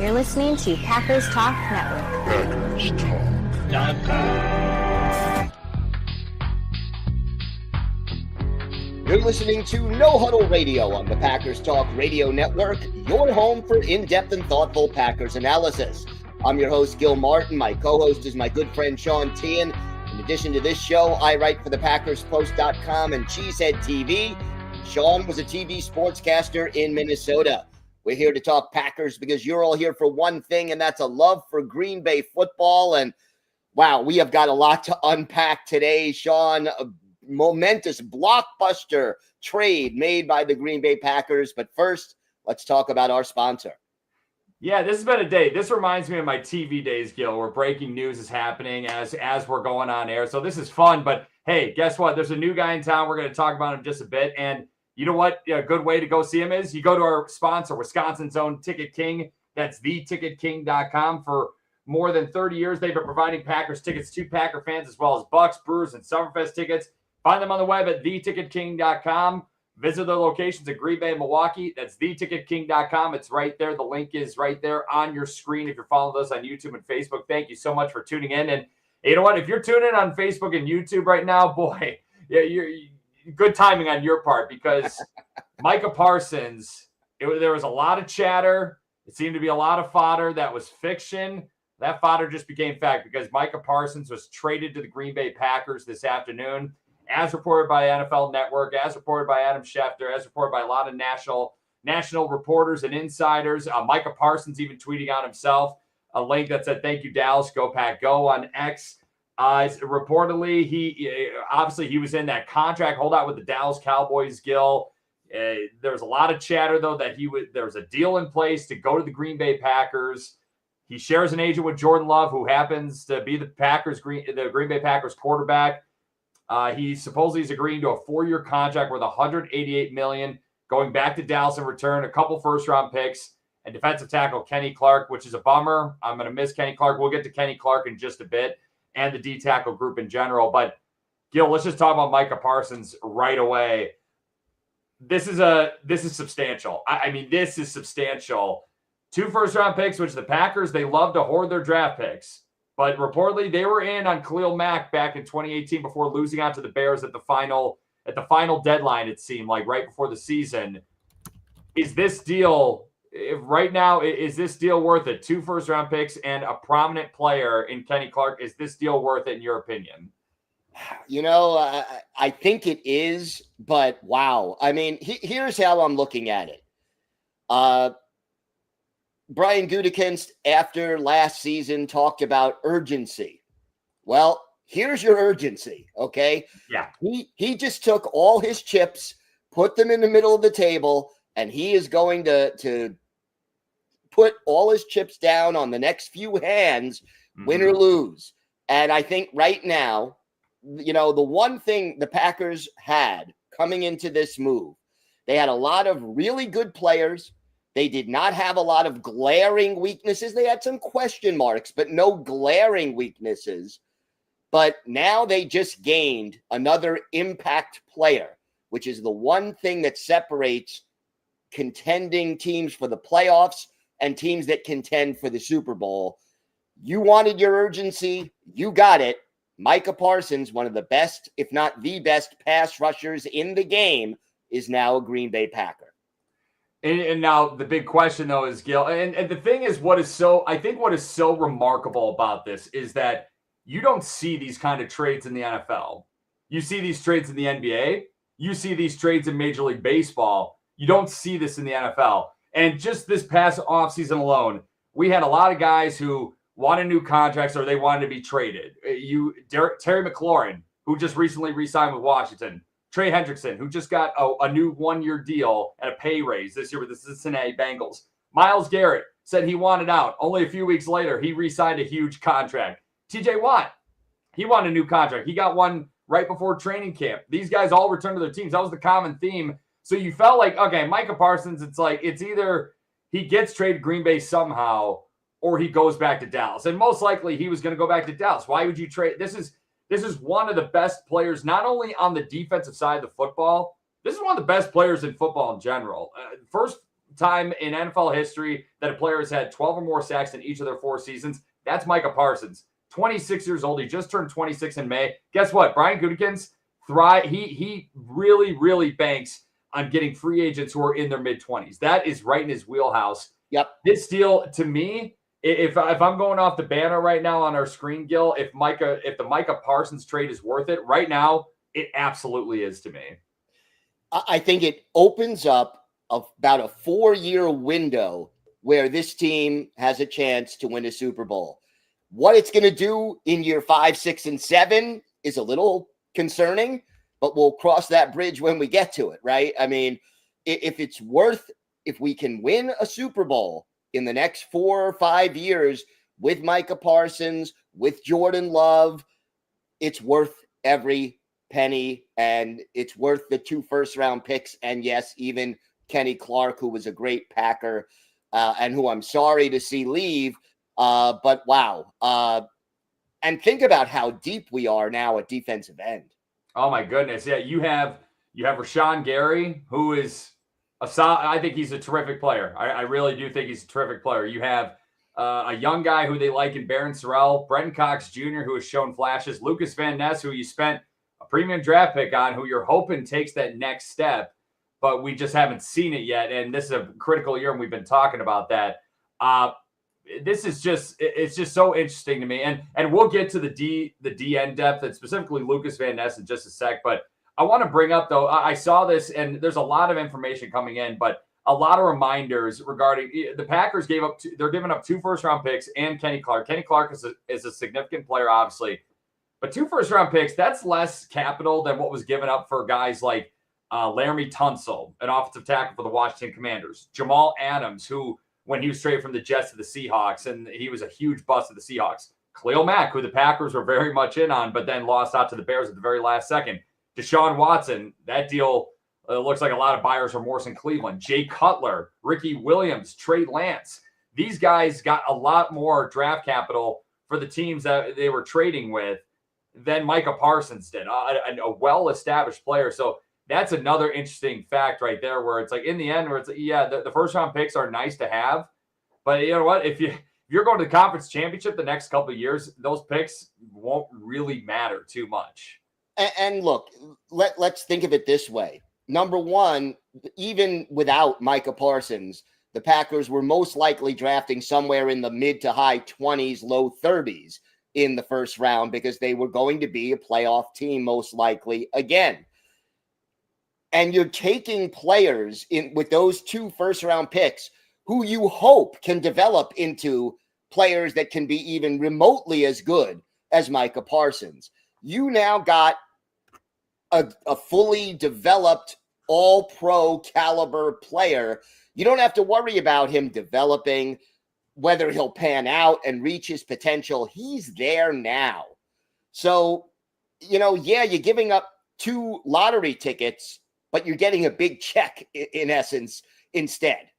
You're listening to Packers Talk Network. Packers Talk. You're listening to No Huddle Radio on the Packers Talk Radio Network, your home for in-depth and thoughtful Packers analysis. I'm your host, Gil Martin. My co-host is my good friend, Sean Tehan. In addition to this show, I write for the PackersPost.com and Cheesehead TV. Sean was a TV sportscaster in Minnesota. We're here to talk Packers because you're all here for one thing, and that's a love for Green Bay football. And wow, we have got a lot to unpack today, Sean. A momentous blockbuster trade made by the Green Bay Packers. But first, let's talk about our sponsor. Yeah, this has been a day. This reminds me of my TV days, Gil, where breaking news is happening as we're going on air. So this is fun. But hey, guess what? There's a new guy in town. We're going to talk about him just a bit. And you know what a good way to go see him is? You go to our sponsor, Wisconsin's own Ticket King. That's theticketking.com. For more than 30 years, they've been providing Packers tickets to Packer fans, as well as Bucks, Brewers, and Summerfest tickets. Find them on the web at theticketking.com. Visit their locations at Green Bay and Milwaukee. That's theticketking.com. It's right there. The link is right there on your screen if you're following us on YouTube and Facebook. Thank you so much for tuning in. And you know what? If you're tuning in on Facebook and YouTube right now, boy, yeah, you're good timing on your part, because Micah Parsons, there was a lot of chatter. It seemed to be a lot of fodder that was fiction. That fodder just became fact because Micah Parsons was traded to the Green Bay Packers this afternoon, as reported by NFL Network, as reported by Adam Schefter, as reported by a lot of national reporters and insiders. Micah Parsons even tweeting out himself a link that said, "Thank you, Dallas, go Pack, go" on X. Reportedly, he was in that contract holdout with the Dallas Cowboys, Gil. There's a lot of chatter, though, that there was a deal in place to go to the Green Bay Packers. He shares an agent with Jordan Love, who happens to be the Green Bay Packers quarterback. He supposedly is agreeing to a 4-year contract worth $188 million, going back to Dallas in return, a couple first-round picks, and defensive tackle Kenny Clark, which is a bummer. I'm going to miss Kenny Clark. We'll get to Kenny Clark in just a bit, and the D-tackle group in general. But, Gil, let's just talk about Micah Parsons right away. This is substantial. I mean, this is substantial. 2 first-round picks, which the Packers, they love to hoard their draft picks. But reportedly, they were in on Khalil Mack back in 2018 before losing out to the Bears at the final deadline, it seemed like, right before the season. Is this deal worth it? 2 first-round picks and a prominent player in Kenny Clark. Is this deal worth it in your opinion? You know, I think it is, but wow. I mean, here's how I'm looking at it. Brian Gutekunst, after last season, talked about urgency. Well, here's your urgency, okay? Yeah. He just took all his chips, put them in the middle of the table, and he is going to put all his chips down on the next few hands, win or lose. And I think right now, you know, the one thing the Packers had coming into this move, they had a lot of really good players. They did not have a lot of glaring weaknesses. They had some question marks, but no glaring weaknesses. But now they just gained another impact player, which is the one thing that separates contending teams for the playoffs and teams that contend for the Super Bowl. You wanted your urgency. You got it. Micah Parsons, one of the best, if not the best pass rushers in the game, is now a Green Bay Packer. And now the big question, though, is, Gil, and the thing is, what is so remarkable about this is that you don't see these kind of trades in the NFL. You see these trades in the NBA. You see these trades in Major League Baseball. You don't see this in the NFL. And just this past offseason alone, we had a lot of guys who wanted new contracts or they wanted to be traded. Terry McLaurin, who just recently re-signed with Washington. Trey Hendrickson, who just got a new 1-year deal and a pay raise this year with the Cincinnati Bengals. Myles Garrett said he wanted out. Only a few weeks later, he re-signed a huge contract. TJ Watt, he wanted a new contract. He got one right before training camp. These guys all returned to their teams. That was the common theme. So you felt like, okay, Micah Parsons, it's either he gets traded Green Bay somehow or he goes back to Dallas. And most likely he was going to go back to Dallas. Why would you trade? This is one of the best players, not only on the defensive side of the football. This is one of the best players in football in general. time in NFL history that a player has had 12 or more sacks in each of their 4 seasons. That's Micah Parsons, 26 years old. He just turned 26 in May. Guess what? Brian Gutekunst thrive. He really, really banks on getting free agents who are in their mid-20s. That is right in his wheelhouse. Yep. This deal, to me, if I'm going off the banner right now on our screen, Gil, if the Micah Parsons trade is worth it right now, it absolutely is to me. I think it opens up about a 4-year window where this team has a chance to win a Super Bowl. What it's going to do in year 5, 6, and 7 is a little concerning, but we'll cross that bridge when we get to it, right? I mean, if we can win a Super Bowl in the next 4 or 5 years with Micah Parsons, with Jordan Love, it's worth every penny, and it's worth the 2 first-round picks. And yes, even Kenny Clark, who was a great Packer and who I'm sorry to see leave. But wow. And think about how deep we are now at defensive end. Oh my goodness. Yeah. You have Rashawn Gary, who is I think he's a terrific player. I really do think he's a terrific player. You have a young guy who they like in Barron Sorrell, Brenton Cox Jr., who has shown flashes, Lucas Van Ness, who you spent a premium draft pick on, who you're hoping takes that next step, but we just haven't seen it yet. And this is a critical year, and we've been talking about that. This is it's just so interesting to me. And we'll get to the DN depth and specifically Lucas Van Ness in just a sec. But I want to bring up, though, I saw this, and there's a lot of information coming in, but a lot of reminders regarding the Packers they're giving up 2 first-round picks and Kenny Clark. Kenny Clark is a significant player, obviously, but 2 first-round picks, that's less capital than what was given up for guys like Laramie Tunsil, an offensive tackle for the Washington Commanders, Jamal Adams, who, when he was traded from the Jets to the Seahawks, and he was a huge bust of the Seahawks, Khalil Mack, who the Packers were very much in on, but then lost out to the Bears at the very last second. Deshaun Watson, that deal looks like a lot of buyer's remorse in Cleveland. Jay Cutler, Ricky Williams, Trey Lance. These guys got a lot more draft capital for the teams that they were trading with than Micah Parsons did, a well-established player. So that's another interesting fact right there, where it's like in the end, where it's like, yeah, the first-round picks are nice to have, but you know what? If you're going to the conference championship the next couple of years, those picks won't really matter too much. And look, let's think of it this way. Number one, even without Micah Parsons, the Packers were most likely drafting somewhere in the mid to high 20s, low 30s in the first round, because they were going to be a playoff team most likely again. And you're taking players with those 2 first-round picks who you hope can develop into players that can be even remotely as good as Micah Parsons. You now got a fully developed all-pro caliber player. You don't have to worry about him developing, whether he'll pan out and reach his potential. He's there now. So, yeah, you're giving up 2 lottery tickets, but you're getting a big check in essence instead.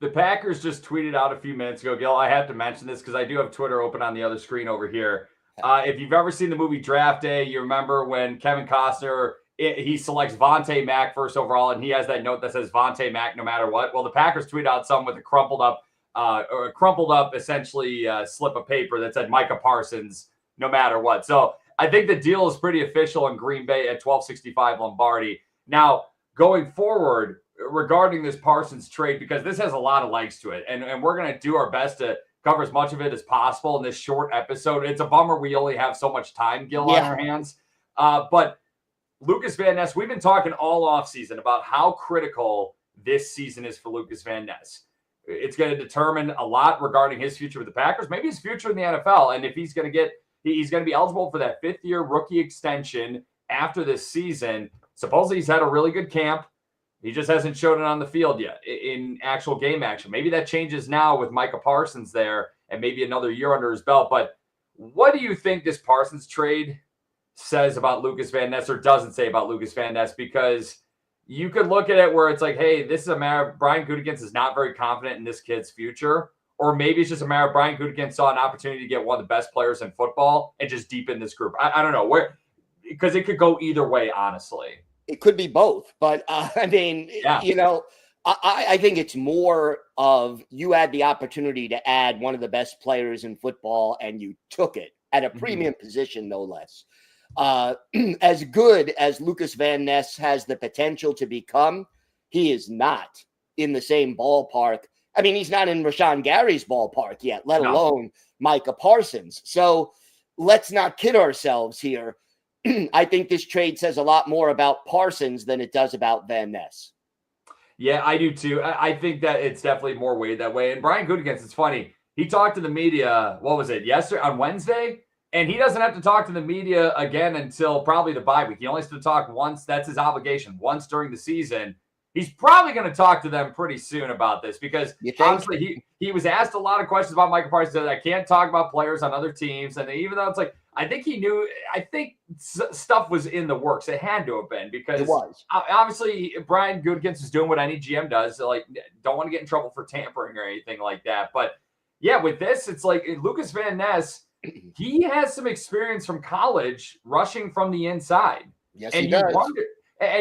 The Packers just tweeted out a few minutes ago, Gil, I have to mention this because I do have Twitter open on the other screen over here. If you've ever seen the movie Draft Day, you remember when Kevin Costner, he selects Vontae Mack first overall, and he has that note that says Vontae Mack no matter what. Well, the Packers tweeted out something with a crumpled up essentially slip of paper that said Micah Parsons no matter what. So I think the deal is pretty official in Green Bay at $12.65 Lombardi. Now, going forward regarding this Parsons trade, because this has a lot of legs to it, and we're going to do our best to cover as much of it as possible in this short episode. It's a bummer we only have so much time, Gil, on our hands. But Lucas Van Ness, we've been talking all offseason about how critical this season is for Lucas Van Ness. It's going to determine a lot regarding his future with the Packers, maybe his future in the NFL. And if he's going to be eligible for that 5th-year rookie extension after this season. Supposedly he's had a really good camp. He just hasn't showed it on the field yet in actual game action. Maybe that changes now with Micah Parsons there and maybe another year under his belt. But what do you think this Parsons trade says about Lucas Van Ness, or doesn't say about Lucas Van Ness? Because you could look at it where it's like, hey, this is a matter of Brian Gutekunst is not very confident in this kid's future. Or maybe it's just a matter of Brian Gutekunst saw an opportunity to get one of the best players in football and just deepen this group. I don't know, because it could go either way, honestly. It could be both, but I mean, I think it's more of you had the opportunity to add one of the best players in football and you took it at a premium position, no less. As good as Lucas Van Ness has the potential to become, he is not in the same ballpark. I mean, he's not in Rashawn Gary's ballpark yet, let alone Micah Parsons. So let's not kid ourselves here. I think this trade says a lot more about Parsons than it does about Van Ness. Yeah, I do too. I think that it's definitely more weighed that way. And Brian Gutekunst, it's funny. He talked to the media, what was it, yesterday, on Wednesday? And he doesn't have to talk to the media again until probably the bye week. He only has to talk once. That's his obligation, once during the season. He's probably going to talk to them pretty soon about this because obviously he was asked a lot of questions about Micah Parsons. I can't talk about players on other teams. And even though it's like, I think he knew, I think stuff was in the works. It had to have been because it was. Obviously Brian Gutekunst is doing what any GM does. So like, don't want to get in trouble for tampering or anything like that. But yeah, with this, it's like Lucas Van Ness, he has some experience from college rushing from the inside. Yes, and he does.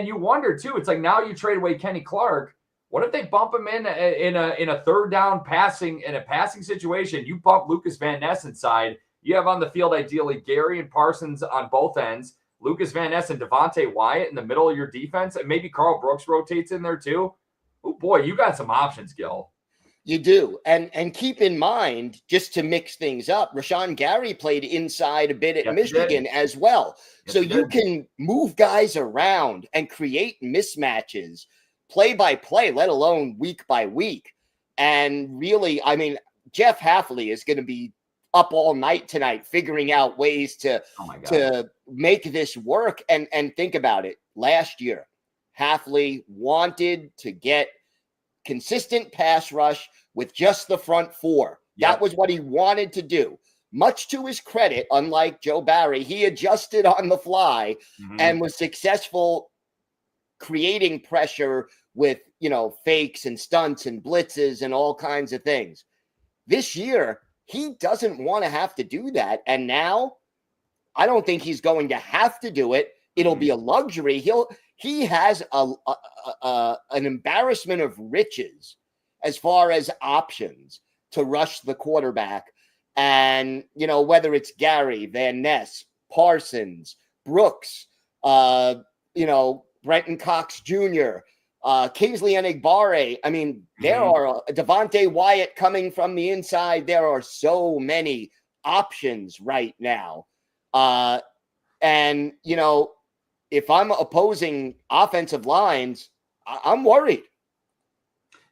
You wonder too. It's like now you trade away Kenny Clark. What if they bump him in a third down passing situation? You bump Lucas Van Ness inside. You have on the field ideally Gary and Parsons on both ends, Lucas Van Ness and Devontae Wyatt in the middle of your defense, and maybe Carl Brooks rotates in there too. Oh boy, you got some options, Gil. You do. And keep in mind, just to mix things up, Rashawn Gary played inside a bit at Michigan as well. Yes, so you can move guys around and create mismatches play by play, let alone week by week. And really, I mean, Jeff Hafley is going to be up all night tonight figuring out ways to make this work. And think about it. Last year, Hafley wanted to get consistent pass rush with just the front four. That was what he wanted to do. Much to his credit, unlike Joe Barry, he adjusted on the fly and was successful creating pressure with, fakes and stunts and blitzes and all kinds of things. This year, he doesn't want to have to do that. And now I don't think he's going to have to do it. It'll be a luxury. He has an embarrassment of riches as far as options to rush the quarterback. And, whether it's Gary, Van Ness, Parsons, Brooks, Brenton Cox Jr., Kingsley Enagbare. I mean, there are Devontae Wyatt coming from the inside. There are so many options right now. And, if I'm opposing offensive lines, I'm worried.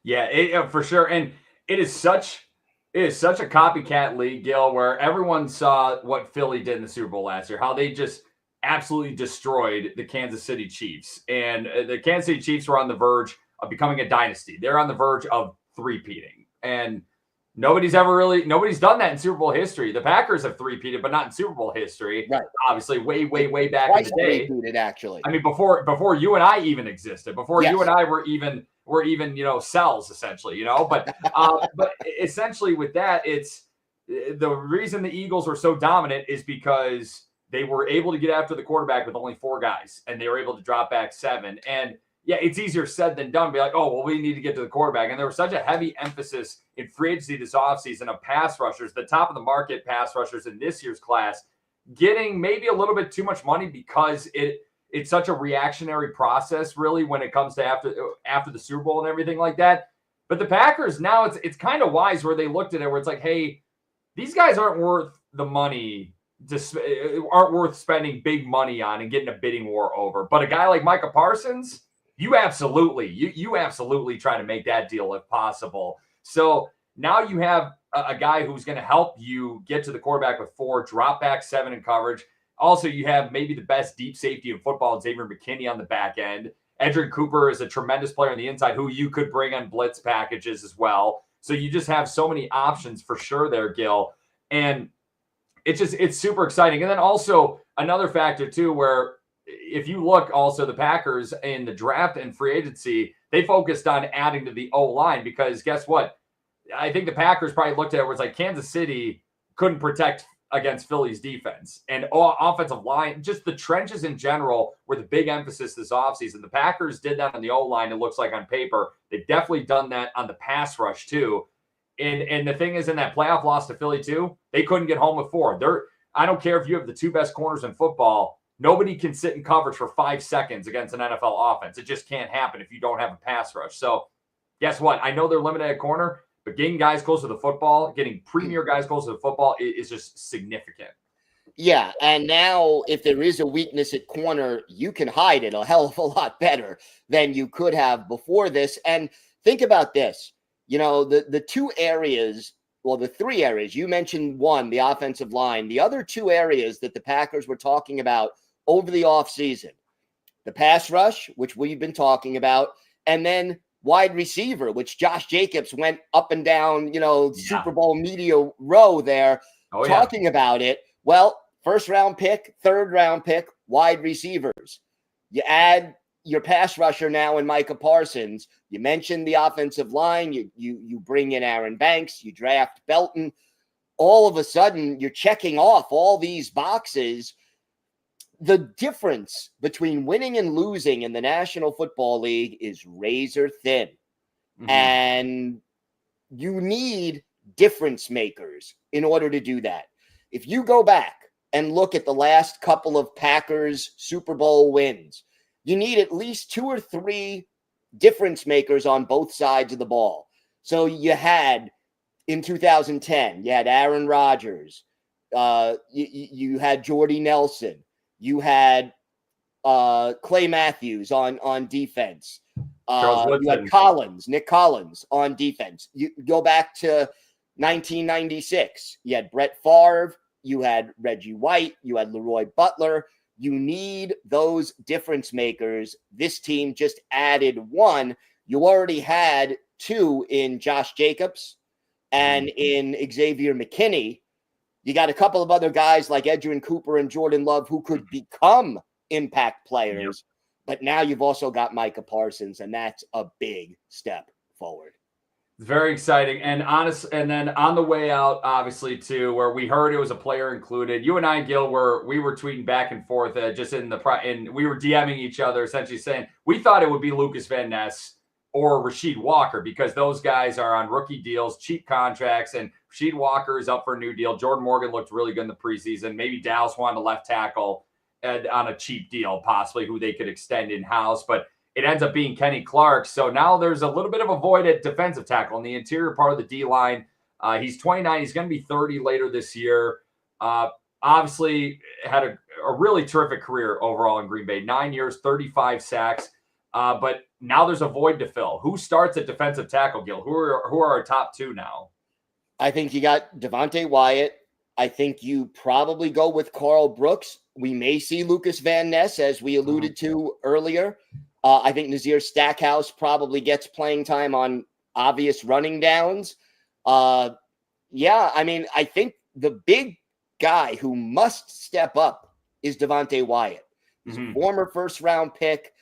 Yeah, for sure. And it is such a copycat league, Gil, where everyone saw what Philly did in the Super Bowl last year, how they just absolutely destroyed the Kansas City Chiefs. And the Kansas City Chiefs were on the verge of becoming a dynasty. They're on the verge of three-peating. And nobody's done that in Super Bowl history. The Packers have three-peated, but not in Super Bowl history. Right. Obviously, way back in the day. Three-peated, actually. I mean, before you and I even existed, before you and I were even cells essentially, but essentially with that, it's the reason the Eagles were so dominant is because they were able to get after the quarterback with only 4 guys and they were able to drop back 7. And yeah, it's easier said than done. Be like, oh, well, we need to get to the quarterback. And there was such a heavy emphasis in free agency this offseason of pass rushers, the top of the market pass rushers in this year's class, getting maybe a little bit too much money because it's such a reactionary process, really, when it comes to after the Super Bowl and everything like that. But the Packers now, it's kind of wise where they looked at it, where it's like, hey, these guys aren't worth the money, aren't worth spending big money on and getting a bidding war over. But a guy like Micah Parsons, you absolutely try to make that deal if possible. So now you have a guy who's going to help you get to the quarterback with 4, drop back 7 in coverage. Also, you have maybe the best deep safety in football, Xavier McKinney on the back end. Edrin Cooper is a tremendous player on the inside who you could bring on blitz packages as well. So you just have so many options for sure there, Gil. And it's super exciting. And then also another factor too, where if you look also the Packers in the draft and free agency, they focused on adding to the O-line because guess what? I think the Packers probably looked at it where it's like Kansas City couldn't protect against Philly's defense and offensive line. Just the trenches in general were the big emphasis this offseason. The Packers did that on the O-line, it looks like, on paper. They've definitely done that on the pass rush too. And the thing is, in that playoff loss to Philly too, they couldn't get home with 4. I don't care if you have the 2 best corners in football. Nobody can sit in coverage for 5 seconds against an NFL offense. It just can't happen if you don't have a pass rush. So guess what? I know they're limited at corner, but getting guys close to the football, getting premier guys close to the football is just significant. Yeah, and now if there is a weakness at corner, you can hide it a hell of a lot better than you could have before this. And think about this. You know, the 2 areas, well, the 3 areas, you mentioned one, the offensive line. The other 2 areas that the Packers were talking about over the offseason, the pass rush, which we've been talking about, and then wide receiver, which Josh Jacobs went up and down, Super Bowl media row there talking about it. Well, 1st round pick, 3rd round pick, wide receivers. You add your pass rusher now in Micah Parsons. You mentioned the offensive line. You bring in Aaron Banks. You draft Belton. All of a sudden, you're checking off all these boxes. The difference between winning and losing in the National Football League is razor thin. Mm-hmm. And you need difference makers in order to do that. If you go back and look at the last couple of Packers Super Bowl wins, you need at least 2 or 3 difference makers on both sides of the ball. So you had, in 2010, you had Aaron Rodgers. You had Jordy Nelson. You had Clay Matthews on defense. You had Nick Collins on defense. You go back to 1996. You had Brett Favre. You had Reggie White. You had Leroy Butler. You need those difference makers. This team just added 1. You already had 2 in Josh Jacobs and in Xavier McKinney. You got a couple of other guys like Edgerrin Cooper and Jordan Love who could become impact players. Yep. But now you've also got Micah Parsons, and that's a big step forward. Very exciting. And then on the way out, obviously, too, where we heard it was a player included. You and I, Gil, we were tweeting back and forth just and we were DMing each other, essentially saying we thought it would be Lucas Van Ness or Rasheed Walker because those guys are on rookie deals, cheap contracts, and Rasheed Walker is up for a new deal. Jordan Morgan looked really good in the preseason. Maybe Dallas wanted a left tackle on a cheap deal, possibly, who they could extend in-house. But it ends up being Kenny Clark. So now there's a little bit of a void at defensive tackle in the interior part of the D-line. He's 29. He's going to be 30 later this year. Obviously had a really terrific career overall in Green Bay. 9 years, 35 sacks. But now there's a void to fill. Who starts at defensive tackle, Gil? Who are our top 2 now? I think you got Devontae Wyatt. I think you probably go with Carl Brooks. We may see Lucas Van Ness, as we alluded to earlier. I think Nazir Stackhouse probably gets playing time on obvious running downs. I think the big guy who must step up is Devontae Wyatt. He's a former 1st-round pick.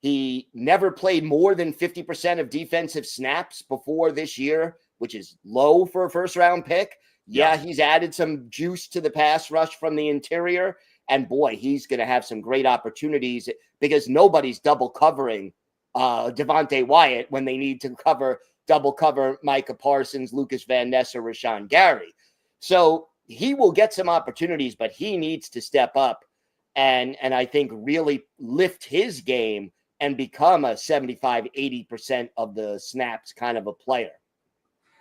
He never played more than 50% of defensive snaps before this year, which is low for a 1st-round pick. Yeah, he's added some juice to the pass rush from the interior. And boy, he's going to have some great opportunities because nobody's double covering Devontae Wyatt when they need to double cover Micah Parsons, Lucas Van Ness, or Rashawn Gary. So he will get some opportunities, but he needs to step up and I think really lift his game and become a 75-80% of the snaps kind of a player.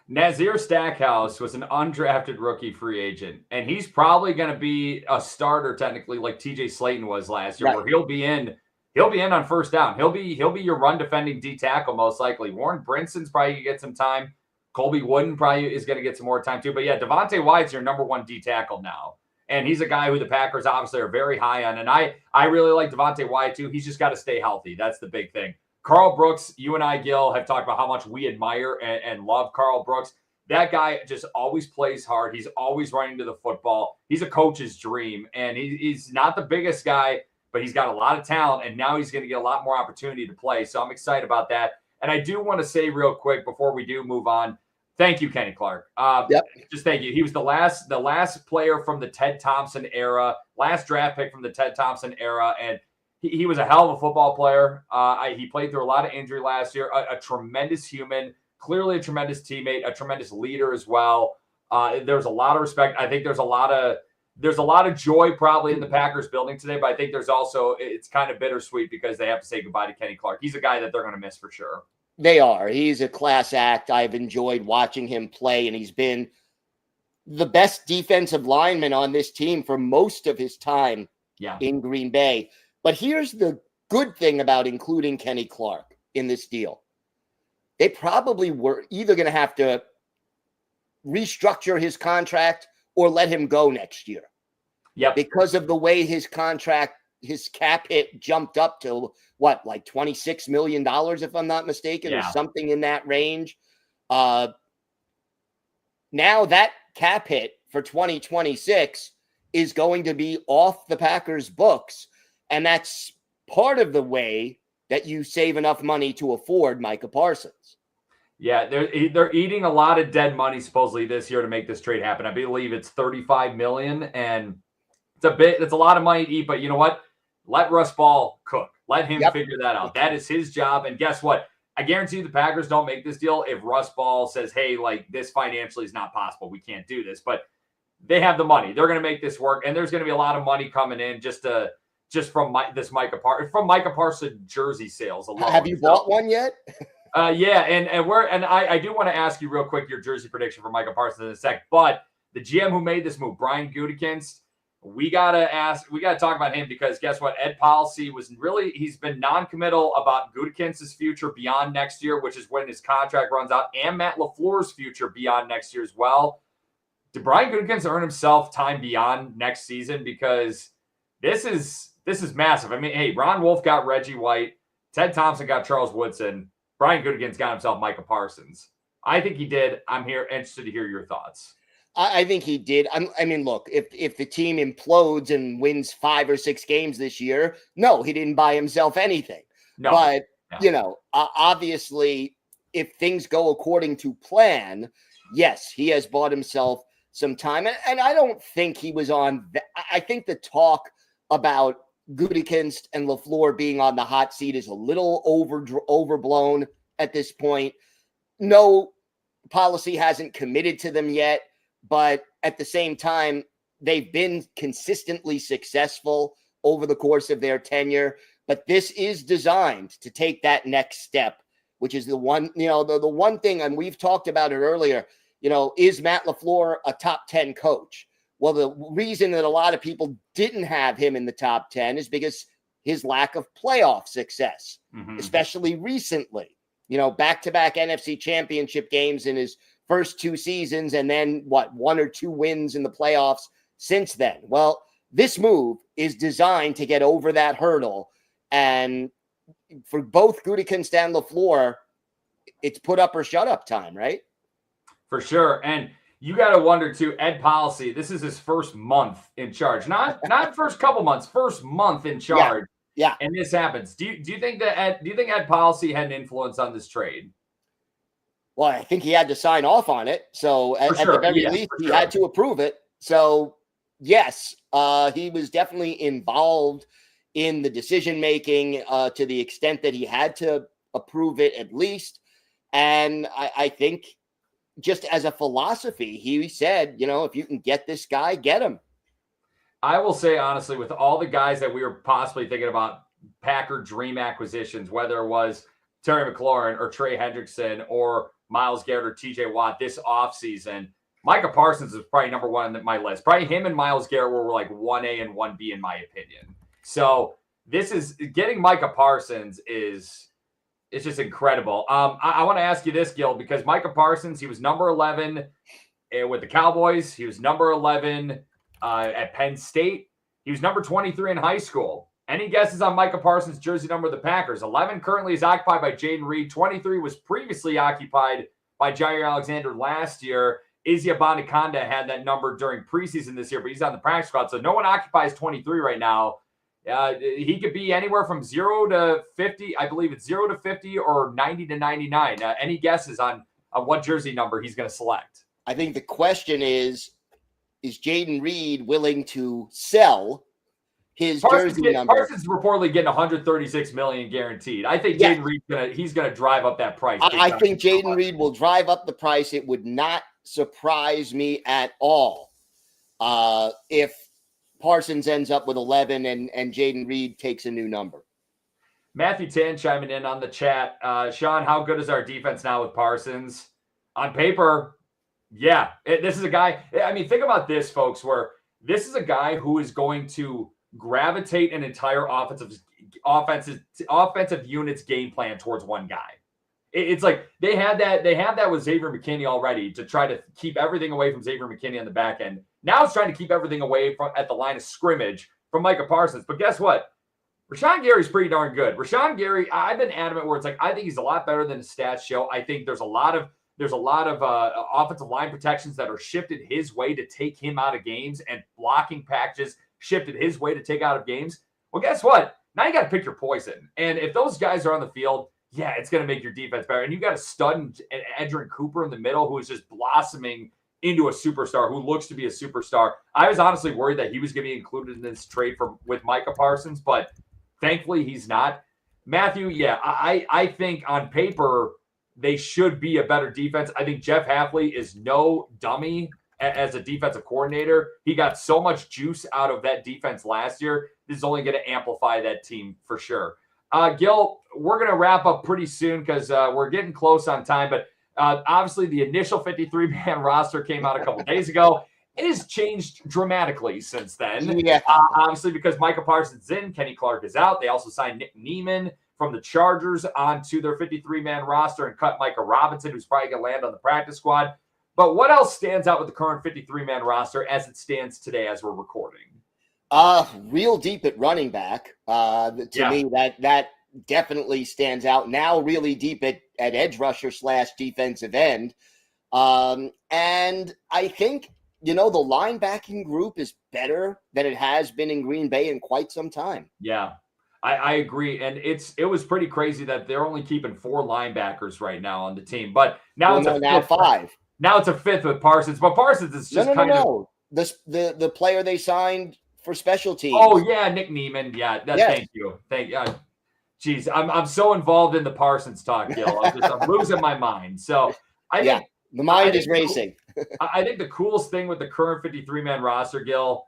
Nazir Stackhouse was an undrafted rookie free agent, and he's probably going to be a starter technically like TJ Slayton was last year, where he'll be in on 1st down. He'll be your run defending D tackle most likely. Warren Brinson's probably going to get some time. Colby Wooden probably is going to get some more time too. But yeah, Devontae Wyatt's your number 1 D tackle now. And he's a guy who the Packers obviously are very high on. And I really like Devontae Wyatt too. He's just got to stay healthy. That's the big thing. Carl Brooks, you and I, Gil, have talked about how much we admire and love Carl Brooks. That guy just always plays hard. He's always running to the football. He's a coach's dream. And he's not the biggest guy, but he's got a lot of talent. And now he's going to get a lot more opportunity to play. So I'm excited about that. And I do want to say real quick before we do move on, Thank you, Kenny Clark. Yep. Just thank you. He was the last player from the Ted Thompson era, last draft pick from the Ted Thompson era, and he was a hell of a football player. He played through a lot of injury last year. A tremendous human, clearly a tremendous teammate, a tremendous leader as well. There's a lot of respect. I think there's a lot of joy probably in the Packers building today, but I think there's also, it's kind of bittersweet because they have to say goodbye to Kenny Clark. He's a guy that they're going to miss for sure. They are. He's a class act. I've enjoyed watching him play, and he's been the best defensive lineman on this team for most of his time in Green Bay. But here's the good thing about including Kenny Clark in this deal. They probably were either going to have to restructure his contract or let him go next year. Yeah, because of the way his cap hit jumped up to what, like $26 million, if I'm not mistaken, or something in that range. Now that cap hit for 2026 is going to be off the Packers' books. And that's part of the way that you save enough money to afford Micah Parsons. Yeah, they're eating a lot of dead money supposedly this year to make this trade happen. I believe it's $35 million, and it's a lot of money to eat. But you know what? Let Russ Ball cook. Let him figure that out. That is his job. And guess what? I guarantee the Packers don't make this deal if Russ Ball says, "Hey, like this financially is not possible. We can't do this." But they have the money. They're going to make this work, and there's going to be a lot of money coming in just from Micah Parsons jersey sales alone. Have you bought one yet? Yeah, and I do want to ask you real quick your jersey prediction for Micah Parsons in a sec. But the GM who made this move, Brian Gutekunst, we gotta talk about him because guess what? Ed Policy he's been non-committal about Gutekunst's future beyond next year, which is when his contract runs out, and Matt LaFleur's future beyond next year as well. Did Brian Gutekunst earn himself time beyond next season? Because this is massive. I mean, hey, Ron Wolf got Reggie White, Ted Thompson got Charles Woodson, Brian Gutekunst got himself Micah Parsons. I think he did. I'm interested to hear your thoughts. I think he did. I mean, look, if the team implodes and wins 5 or 6 games this year, no, he didn't buy himself anything. No, but, obviously, if things go according to plan, yes, he has bought himself some time. And I don't think he was on – I think the talk about Gutekunst and LaFleur being on the hot seat is a little overblown at this point. No, Policy hasn't committed to them yet. But at the same time, they've been consistently successful over the course of their tenure. But this is designed to take that next step, which is the one, the one thing, and we've talked about it earlier, is Matt LaFleur a top 10 coach? Well, the reason that a lot of people didn't have him in the top 10 is because his lack of playoff success, especially recently, back-to-back NFC championship games in his first 2 seasons, and then 1 or 2 wins in the playoffs since then. Well, this move is designed to get over that hurdle. And for both Gutekunst and LaFleur, it's put up or shut up time, right? For sure. And you got to wonder too, Ed Policy, this is his first month in charge, not first couple months, first month in charge. Yeah. And this happens. Do you think Ed Policy had an influence on this trade? Well, I think he had to sign off on it. So at the very least, he had to approve it. So yes, he was definitely involved in the decision-making to the extent that he had to approve it at least. And I think just as a philosophy, he said, if you can get this guy, get him. I will say, honestly, with all the guys that we were possibly thinking about Packer dream acquisitions, whether it was Terry McLaurin or Trey Hendrickson or Myles Garrett or TJ Watt this offseason, Micah Parsons is probably number 1 on my list. Probably him and Myles Garrett were like 1A and 1B in my opinion. So this is getting Micah Parsons it's just incredible. I want to ask you this, Gil, because Micah Parsons, he was number 11 with the Cowboys. He was number 11 at Penn State. He was number 23 in high school. Any guesses on Micah Parsons' jersey number of the Packers? 11 currently is occupied by Jaden Reed. 23 was previously occupied by Jair Alexander last year. Izzy Abanikanda had that number during preseason this year, but he's on the practice squad, so no one occupies 23 right now. He could be anywhere from 0 to 50. I believe it's 0 to 50 or 90 to 99. Any guesses on what jersey number he's going to select. I think the question is Jayden Reed willing to sell his jersey number? Parsons is reportedly getting $136 million guaranteed. I think Jayden Reed's gonna drive up that price. I think Jayden Reed will drive up the price. It would not surprise me at all if Parsons ends up with 11 and Jayden Reed takes a new number. Matthew Tan chiming in on the chat. Sean, how good is our defense now with Parsons? On paper, yeah. This is a guy. I mean, think about this, folks, where this is a guy who is going to gravitate an entire offensive unit's game plan towards one guy. It's like they have that with Xavier McKinney already to try to keep everything away from Xavier McKinney on the back end. Now it's trying to keep everything away from at the line of scrimmage from Micah Parsons. But guess what? Rashawn Gary's pretty darn good. Rashawn Gary, I've been adamant where it's like I think he's a lot better than his stats show. I think there's a lot of offensive line protections that are shifted his way to take him out of games, and blocking packages shifted his way to take out of games. Well, guess what? Now you got to pick your poison. And if those guys are on the field, yeah, it's going to make your defense better. And you got a stud and Edgerrin Cooper in the middle who is just blossoming into a superstar, who looks to be a superstar. I was honestly worried that he was going to be included in this trade with Micah Parsons, but thankfully he's not. Matthew, yeah, I think on paper they should be a better defense. I think Jeff Hafley is no dummy as a defensive coordinator. He got so much juice out of that defense last year. This is only going to amplify that team for sure. Gil, we're going to wrap up pretty soon because we're getting close on time. But obviously the initial 53-man roster came out a couple days ago. It has changed dramatically since then. Yeah. Obviously because Micah Parsons is in, Kenny Clark is out. They also signed Nick Neiman from the Chargers onto their 53-man roster and cut Micah Robinson, who's probably going to land on the practice squad. But what else stands out with the current 53-man roster as it stands today as we're recording? Real deep at running back. To me, that definitely stands out. Now really deep at edge rusher / defensive end. And I think, the linebacking group is better than it has been in Green Bay in quite some time. Yeah, I agree. And it was pretty crazy that they're only keeping 4 linebackers right now on the team. But now now 5. Now it's a 5th with Parsons, but Parsons is just no. The player they signed for special teams. Oh yeah, Nick Neiman. Yeah, thank you. Geez, I'm so involved in the Parsons talk, Gil. I'm losing my mind. So I think the mind is racing. I think the coolest thing with the current 53-man roster, Gil,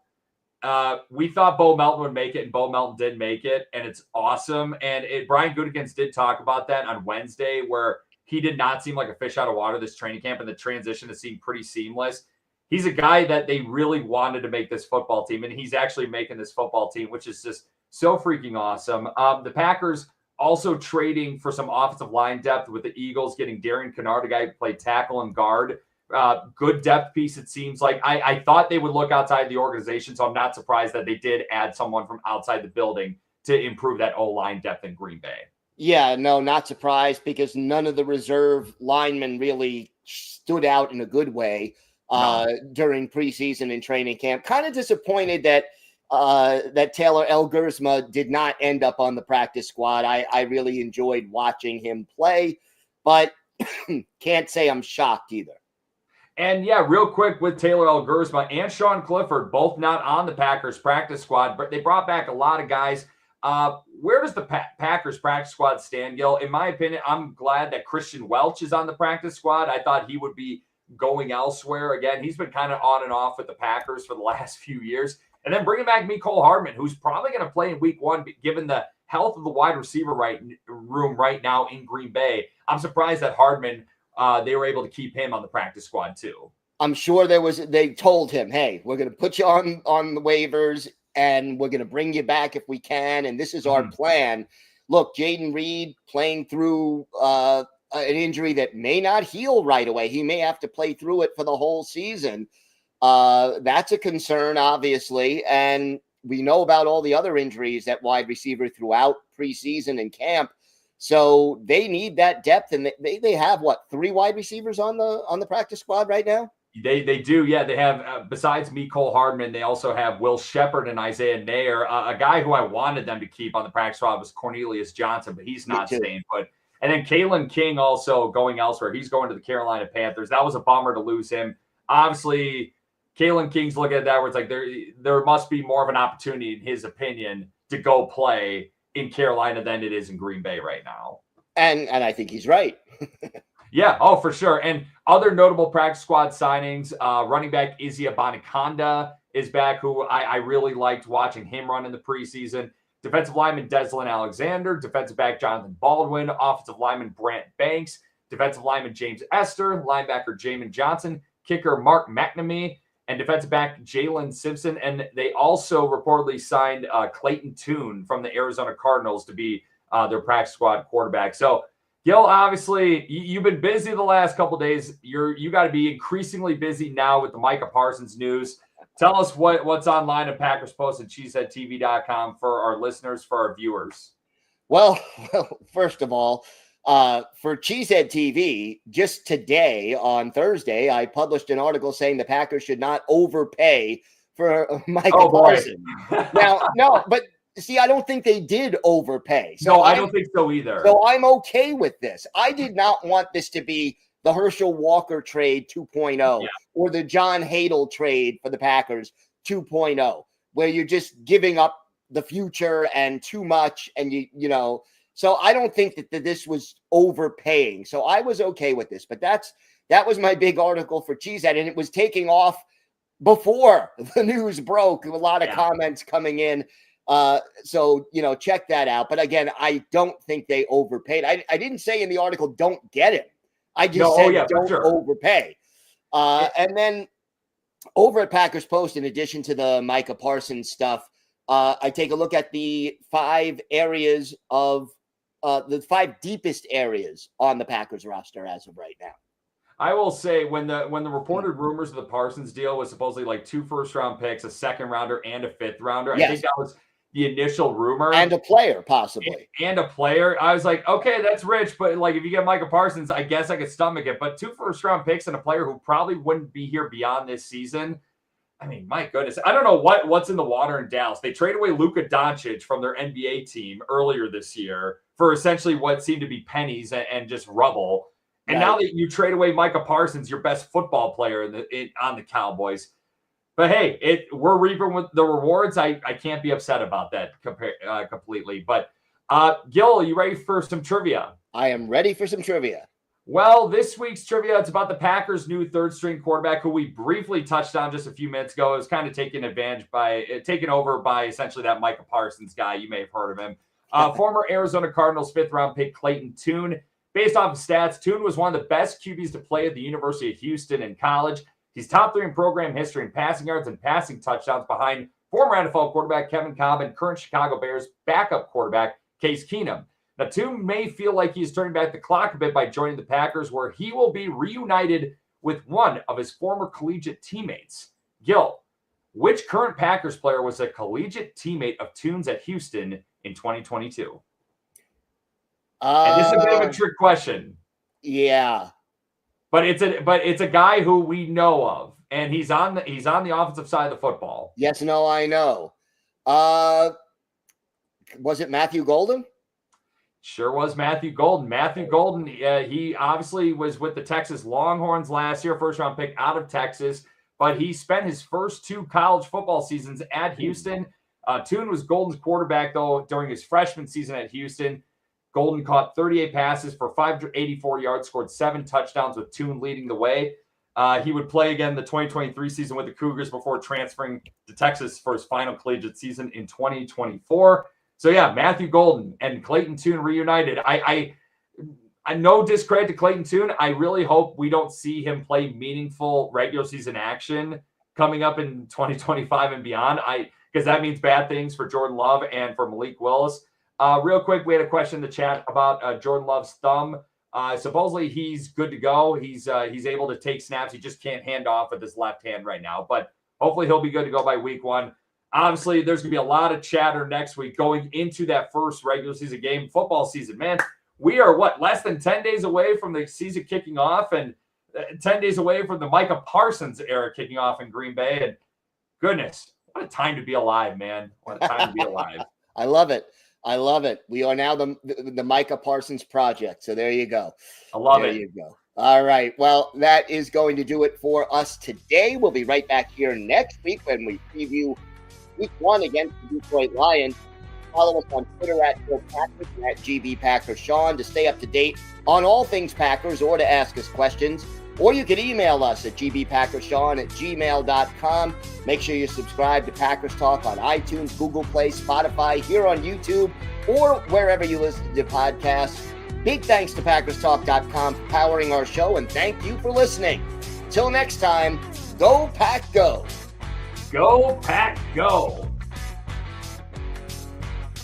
we thought Bo Melton would make it, and Bo Melton did make it, and it's awesome. And Brian Gutekunst did talk about that on Wednesday, where he did not seem like a fish out of water this training camp, and the transition has seemed pretty seamless. He's a guy that they really wanted to make this football team, and he's actually making this football team, which is just so freaking awesome. The Packers also trading for some offensive line depth with the Eagles, getting Darian Kennard, a guy who played tackle and guard. Good depth piece, it seems like. I thought they would look outside the organization, so I'm not surprised that they did add someone from outside the building to improve that O-line depth in Green Bay. Yeah, no, not surprised because none of the reserve linemen really stood out in a good way during preseason and training camp. Kind of disappointed that Taylor Elgersma did not end up on the practice squad. I really enjoyed watching him play, but can't say I'm shocked either. And yeah, real quick with Taylor Elgersma and Sean Clifford, both not on the Packers practice squad, but they brought back a lot of guys. Where does the Packers practice squad stand, Gil? In my opinion, I'm glad that Christian Welch is on the practice squad. I thought he would be going elsewhere. Again, he's been kind of on and off with the Packers for the last few years. And then bringing back Mecole Hardman, who's probably going to play in week 1, given the health of the wide receiver room right now in Green Bay. I'm surprised that Hardman, they were able to keep him on the practice squad too. I'm sure they told him, hey, we're going to put you on the waivers and we're going to bring you back if we can. And this is our plan. Look, Jayden Reed playing through an injury that may not heal right away. He may have to play through it for the whole season. That's a concern, obviously. And we know about all the other injuries at wide receiver throughout preseason and camp. So they need that depth. And they have, 3 wide receivers on the practice squad right now? They do, yeah. They have, besides Mecole Hardman, they also have Will Shepard and Isaiah Nair. A guy who I wanted them to keep on the practice squad was Cornelius Johnson, but he's not staying. But And then Kalen King also going elsewhere. He's going to the Carolina Panthers. That was a bummer to lose him. Obviously, Kalen King's looking at that where it's like there must be more of an opportunity, in his opinion, to go play in Carolina than it is in Green Bay right now. And I think he's right. Yeah, oh, for sure. And other notable practice squad signings, running back Izzy Abanikanda is back, who I really liked watching him run in the preseason. Defensive lineman Deslin Alexander, defensive back Jonathan Baldwin, offensive lineman Brant Banks, defensive lineman James Esther, linebacker Jamin Johnson, kicker Mark McNamee, and defensive back Jalen Simpson. And they also reportedly signed Clayton Tune from the Arizona Cardinals to be their practice squad quarterback. So, Gil, obviously, you've been busy the last couple of days. You got to be increasingly busy now with the Micah Parsons news. Tell us what's online at Packers Post and cheeseheadtv.com for our listeners, for our viewers. Well, first of all, for Cheesehead TV, just today on Thursday, I published an article saying the Packers should not overpay for Micah Parsons. Now, no, but see, I don't think they did overpay. So no, I don't think so either. So I'm okay with this. I did not want this to be the Herschel Walker trade 2.0 or the John Hadel trade for the Packers 2.0, where you're just giving up the future and too much. And you know, so I don't think that this was overpaying. So I was okay with this, but that was my big article for Cheesehead, and it was taking off before the news broke. A lot of comments coming in. So, you know, check that out. But again, I don't think they overpaid. I didn't say in the article, don't get him. I just said don't overpay. And then over at Packers Post, in addition to the Micah Parsons stuff, I take a look at the 5 areas of the 5 deepest areas on the Packers roster as of right now. I will say when the reported rumors of the Parsons deal was supposedly like 2 first-round picks, a second rounder, and a 5th rounder. I think that was the initial rumor. And a player, possibly. And a player. I was like, okay, that's rich, but like if you get Micah Parsons, I guess I could stomach it. But 2 first-round picks and a player who probably wouldn't be here beyond this season. I mean, my goodness. I don't know what's in the water in Dallas. They traded away Luka Doncic from their NBA team earlier this year for essentially what seemed to be pennies and just rubble. And now that you trade away Micah Parsons, your best football player on the Cowboys. But hey, we're reaping with the rewards. I can't be upset about that completely. But Gil, are you ready for some trivia? I am ready for some trivia. Well, this week's trivia, it's about the Packers' new third-string quarterback, who we briefly touched on just a few minutes ago. It was kind of taken over by essentially that Micah Parsons guy. You may have heard of him. Former Arizona Cardinals 5th-round pick Clayton Tune. Based off of stats, Tune was one of the best QBs to play at the University of Houston in college. He's top 3 in program history in passing yards and passing touchdowns behind former NFL quarterback Kevin Kolb and current Chicago Bears backup quarterback Case Keenum. Now, Tune may feel like he's turning back the clock a bit by joining the Packers, where he will be reunited with one of his former collegiate teammates. Gil, which current Packers player was a collegiate teammate of Tune's at Houston in 2022? And this is a bit of a trick question. Yeah. But it's a guy who we know of, and he's on the offensive side of the football. Yes, no, I know. Was it Matthew Golden? Sure was Matthew Golden. Matthew Golden, he obviously was with the Texas Longhorns last year, first-round pick out of Texas, but he spent his first 2 college football seasons at Houston. Tune was Golden's quarterback, though, during his freshman season at Houston. Golden caught 38 passes for 584 yards, scored 7 touchdowns with Tune leading the way. He would play again the 2023 season with the Cougars before transferring to Texas for his final collegiate season in 2024. So, yeah, Matthew Golden and Clayton Tune reunited. I no discredit to Clayton Tune. I really hope we don't see him play meaningful regular season action coming up in 2025 and beyond. Because that means bad things for Jordan Love and for Malik Willis. Real quick, we had a question in the chat about Jordan Love's thumb. Supposedly he's good to go. He's able to take snaps. He just can't hand off with his left hand right now. But hopefully he'll be good to go by week 1. Obviously, there's going to be a lot of chatter next week going into that first regular season game, football season. Man, we are, less than 10 days away from the season kicking off and 10 days away from the Micah Parsons era kicking off in Green Bay. And goodness, what a time to be alive, man. What a time to be alive. I love it. I love it. We are now the Micah Parsons project. So there you go. I love it. There you go. All right. Well, that is going to do it for us today. We'll be right back here next week when we preview week 1 against the Detroit Lions. Follow us on Twitter at Bill Packers and at GB Packer Sean to stay up to date on all things Packers or to ask us questions. Or you can email us at gbpackersean@gmail.com. Make sure you subscribe to Packers Talk on iTunes, Google Play, Spotify, here on YouTube, or wherever you listen to podcasts. Big thanks to PackersTalk.com for powering our show, and thank you for listening. Till next time, go Pack Go! Go Pack Go!